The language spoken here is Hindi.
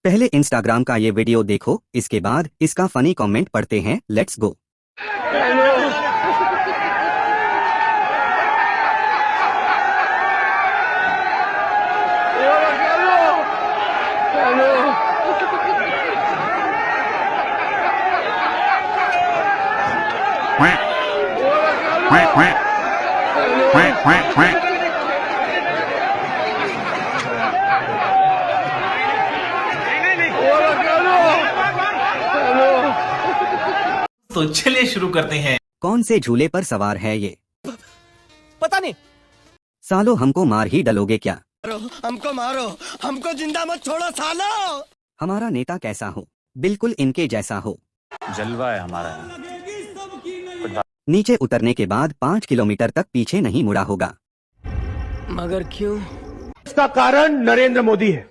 पहले इंस्टाग्राम का ये वीडियो देखो, इसके बाद इसका फनी कमेंट पढ़ते हैं। Let's go. तो चलिए शुरू करते हैं। कौन से झूले पर सवार है ये? पता नहीं। सालो हमको मार ही डलोगे क्या? हमको मारो, हमको जिंदा मत छोड़ो सालो। हमारा नेता कैसा हो? बिल्कुल इनके जैसा हो। जलवा है हमारा। नीचे उतरने के बाद 5 किलोमीटर तक पीछे नहीं मुड़ा होगा। मगर क्यों? इसका कारण नरेंद्र मोदी है।